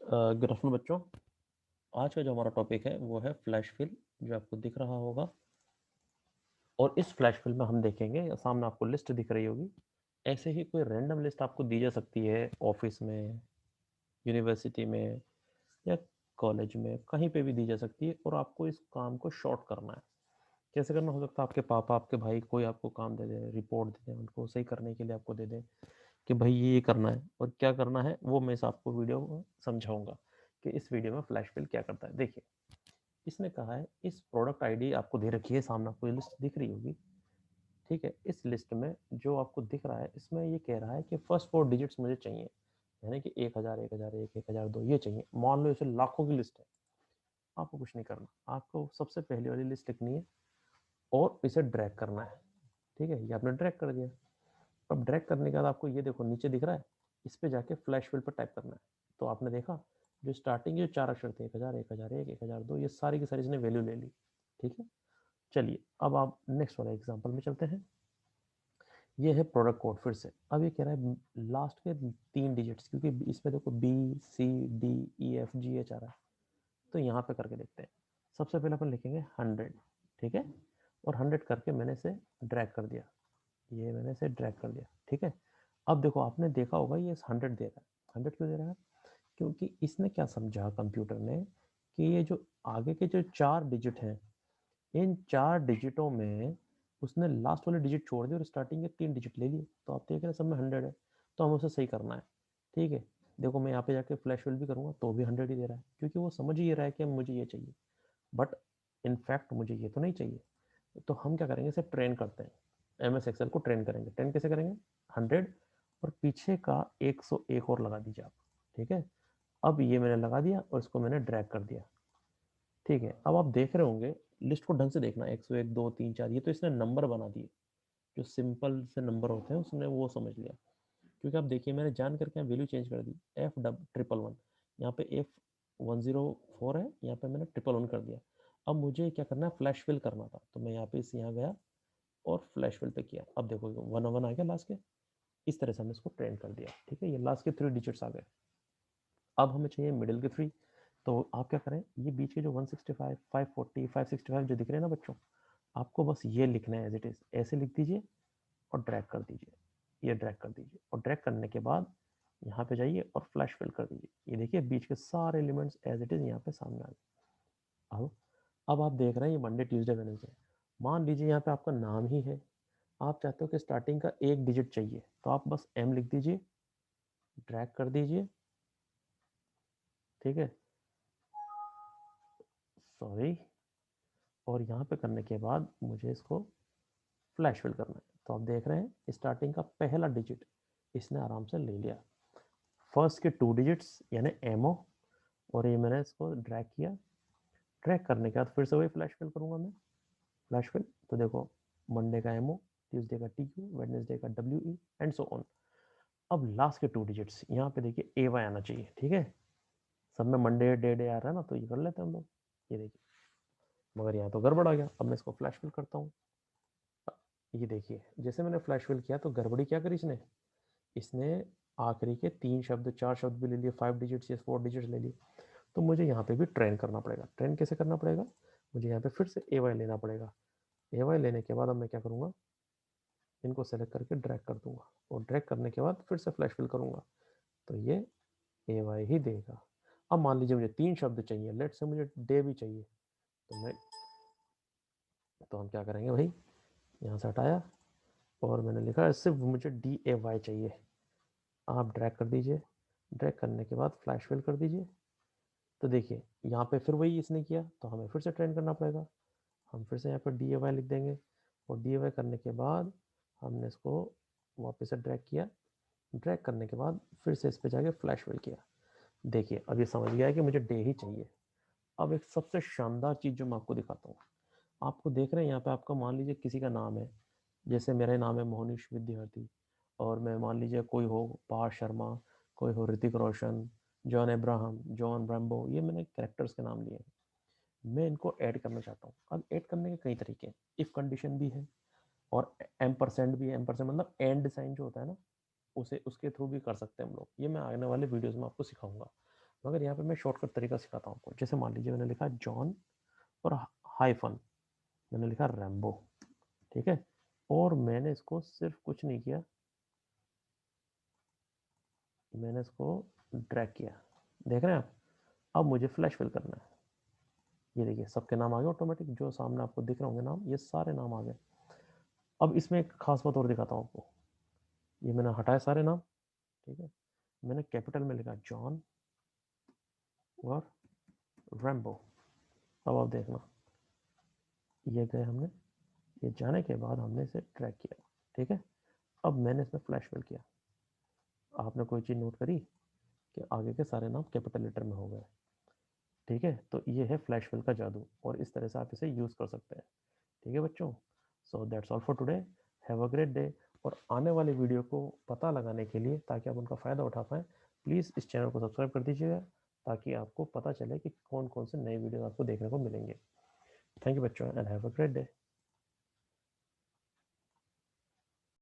Good afternoon बच्चों। आज का जो हमारा टॉपिक है वो है फ्लैश फिल, जो आपको दिख रहा होगा। और इस फ्लैश फिल में हम देखेंगे, सामने आपको लिस्ट दिख रही होगी। ऐसे ही कोई रैंडम लिस्ट आपको दी जा सकती है ऑफिस में, यूनिवर्सिटी में या कॉलेज में, कहीं पे भी दी जा सकती है। और आपको इस काम को शॉर्ट करना है। कैसे करना हो सकता है? आपके पापा, आपके भाई, कोई आपको काम दे दे, रिपोर्ट दे दे, उनको सही करने के लिए आपको दे दे कि भाई ये करना है और क्या करना है, वो मैं इस आपको वीडियो में समझाऊंगा कि इस वीडियो में फ्लैश फिल क्या करता है। देखिए, इसने कहा है इस प्रोडक्ट आईडी आपको दे रखी है, सामने आपको ये लिस्ट दिख रही होगी। ठीक है, इस लिस्ट में जो आपको दिख रहा है, इसमें ये कह रहा है कि फर्स्ट 4 डिजिट्स मुझे चाहिए, यानी कि 1000, 1001, 1002 ये चाहिए। मान लो इसे लाखों की लिस्ट है, आपको कुछ नहीं करना, आपको सबसे पहली वाली लिस्ट लिखनी है और इसे ड्रैग करना है। ठीक है, ये आपने ड्रैग कर दिया। अब ड्रैग करने के बाद आपको ये देखो नीचे दिख रहा है, इस पे जाके फ्लैश फिल पर टाइप करना है। तो आपने देखा, जो स्टार्टिंग के 4 अक्षर थे, 1000, 1001, 1002, ये सारी की सारी इसने वैल्यू ले ली। ठीक है, चलिए अब आप नेक्स्ट वाले एग्जांपल में चलते हैं। ये है प्रोडक्ट कोड। फिर से अब ये कह रहा है लास्ट के 3 डिजिट्स, क्योंकि इसमें देखो BCDEFGH आ रहा है। तो यहाँ पे करके देखते हैं। सबसे पहले अपन लिखेंगे 100। ठीक है, और 100 करके मैंने इसे ड्रैग कर दिया, ये मैंने इसे ड्रैग कर दिया। ठीक है, अब देखो आपने देखा होगा ये 100 दे रहा है। 100 क्यों दे रहा है? क्योंकि इसने क्या समझा कंप्यूटर ने कि ये जो आगे के जो 4 डिजिट हैं, इन 4 डिजिटों में उसने लास्ट वाले डिजिट छोड़ दिए और स्टार्टिंग के 3 डिजिट ले लिए। तो आप देख रहे हैं सब में 100 है, तो हमें उसे सही करना है। ठीक है, देखो मैं यहाँ पे जाके फ्लैश फिल भी करूंगा तो भी 100 ही दे रहा है, क्योंकि वो समझ ही रहा है कि मुझे ये चाहिए, बट इनफैक्ट मुझे ये तो नहीं चाहिए। तो हम क्या करेंगे, इसे ट्रेन करते हैं। MS एक्सेल को ट्रेन करेंगे। ट्रेन कैसे करेंगे? 100 और पीछे का 101 और लगा दीजिए आप। ठीक है, अब ये मैंने लगा दिया और इसको मैंने ड्रैग कर दिया। ठीक है, अब आप देख रहे होंगे, लिस्ट को ढंग से देखना, 101, 2, 3, 4, ये तो इसने नंबर बना दिए। जो सिंपल से नंबर होते हैं उसने वो समझ लिया। क्योंकि आप देखिए, मैंने जान करके वैल्यू चेंज कर दी, F111, यहाँ पे F104 है, यहाँ पे मैंने 111 कर दिया। अब मुझे क्या करना है, फ्लैश फिल करना था, तो मैं यहाँ पे यहाँ गया और फ्लैश फिल पे किया। अब देखो 101 आ गया लास्ट के। इस तरह से हमने इसको ट्रेन कर दिया। ठीक है, ये लास्ट के 3 डिजिट्स आ गए। अब हमें चाहिए मिडिल के 3। तो आप क्या करें, ये बीच के जो 165, 540, 565 जो दिख रहे हैं ना बच्चों, आपको बस ये लिखना है एज इट इज, ऐसे लिख दीजिए और ड्रैग कर दीजिए। ये ड्रैग कर दीजिए और ड्रैग करने के बाद यहाँ पे जाइए और फ्लैश फिल कर दीजिए। ये देखिए बीच के सारे एलिमेंट्स एज इट इज यहाँ पे सामने आ गए। अब आप देख रहे हैं ये मंडे, ट्यूसडे, वेडनेसडे। मान लीजिए यहाँ पे आपका नाम ही है, आप चाहते हो कि स्टार्टिंग का 1 डिजिट चाहिए, तो आप बस M लिख दीजिए, ड्रैग कर दीजिए। ठीक है, सॉरी, और यहाँ पे करने के बाद मुझे इसको फ्लैश फिल करना है। तो आप देख रहे हैं स्टार्टिंग का पहला डिजिट इसने आराम से ले लिया। फर्स्ट के 2 डिजिट्स यानी MO, और ये मैंने इसको ड्रैग किया। ड्रैग करने के बाद फिर से वही फ्लैश फिल करूंगा मैं। फ्लैश फिल, तो देखो मंडे का MO, ट्यूसडे का TQ, वेडनेसडे का WE एंड सो ऑन। अब लास्ट के 2 डिजिट्स यहाँ पे देखिए AY आना चाहिए। ठीक है, सब में मंडे डे डे आ रहा है ना, तो ये कर लेते हैं हम लोग। ये देखिए, मगर यहाँ तो गड़बड़ आ गया। अब मैं इसको फ्लैश फिल करता हूँ। ये देखिए, जैसे मैंने फ्लैश फिल किया तो गड़बड़ी क्या करी इसने, इसने आखिरी के 3 शब्द, 4 शब्द भी ले लिए, 5 डिजिट्स या 4 डिजिट्स ले लिए। तो मुझे यहाँ पे भी ट्रेन करना पड़ेगा। ट्रेन कैसे करना पड़ेगा, मुझे यहाँ पे फिर से AY लेना पड़ेगा। AY लेने के बाद अब मैं क्या करूँगा, इनको सेलेक्ट करके ड्रैग कर दूंगा, और ड्रैग करने के बाद फिर से फ्लैश फिल करूंगा, तो ये AY ही देगा। अब मान लीजिए मुझे 3 शब्द चाहिए, लेट से मुझे डे भी चाहिए, तो मैं, तो हम क्या करेंगे भाई, यहाँ से हटाया और मैंने लिखा सिर्फ मुझे DAY चाहिए। आप ड्रैग कर दीजिए, ड्रैग करने के बाद फ्लैश फिल कर दीजिए। तो देखिए यहाँ पे फिर वही इसने किया, तो हमें फिर से ट्रेन करना पड़ेगा। हम फिर से यहाँ पर DAY लिख देंगे, और DAY करने के बाद हमने इसको वापस से ड्रैग किया। ड्रैग करने के बाद फिर से इस पे जाके फ्लैश फिल किया। देखिए अब ये समझ गया है कि मुझे डे ही चाहिए। अब एक सबसे शानदार चीज़ जो मैं आपको दिखाता हूँ, आपको देख रहे हैं यहाँ पे, आपका मान लीजिए किसी का नाम है, जैसे मेरा नाम है मोहनीश विद्यार्थी, और मैं मान लीजिए कोई हो पार्थ शर्मा, कोई हो Hrithik Roshan, John Abraham, John Brembo, ये मैंने कैरेक्टर्स के नाम लिए हैं। मैं इनको ऐड करना चाहता हूँ। अब ऐड करने के कई तरीके हैं, इफ कंडीशन भी है और M% भी है। M% मतलब एंड साइन जो होता है ना, उसे उसके थ्रू भी कर सकते हैं हम लोग। ये मैं आने वाले वीडियोस में आपको सिखाऊंगा। मगर यहाँ पे मैं शॉर्टकट तरीका सिखाता हूँ आपको। जैसे मान लीजिए मैंने लिखा जॉन और हाइफन, मैंने लिखा रैम्बो, ठीक है, और मैंने इसको सिर्फ कुछ नहीं किया, मैंने इसको ड्रैग किया, देख रहे हैं आप। अब मुझे फ्लैश फिल करना है। ये देखिए सबके नाम आ गए ऑटोमेटिक, जो सामने आपको दिख रहे होंगे नाम, ये सारे नाम आ गए। अब इसमें एक खास बात और दिखाता हूँ आपको। ये मैंने हटाया सारे नाम, ठीक है, मैंने कैपिटल में लिखा जॉन और रैम्बो। अब आप देखना, ये गए हमने, ये जाने के बाद हमने इसे ड्रैग किया, ठीक है। अब मैंने इसमें फ्लैश फिल किया, आपने कोई चीज़ नोट करी कि आगे के सारे नाम कैपिटल लेटर में हो गए, ठीक है। तो ये है फ्लैश फिल का जादू, और इस तरह से आप इसे यूज़ कर सकते हैं, ठीक है बच्चों। So that's all for today, have a great day. और आने वाले वीडियो को पता लगाने के लिए, ताकि आप उनका फ़ायदा उठा पाएँ, प्लीज़ इस चैनल को सब्सक्राइब कर दीजिएगा, ताकि आपको पता चले कि कौन कौन से नए वीडियो आपको देखने को मिलेंगे। थैंक यू बच्चों, and have a great day.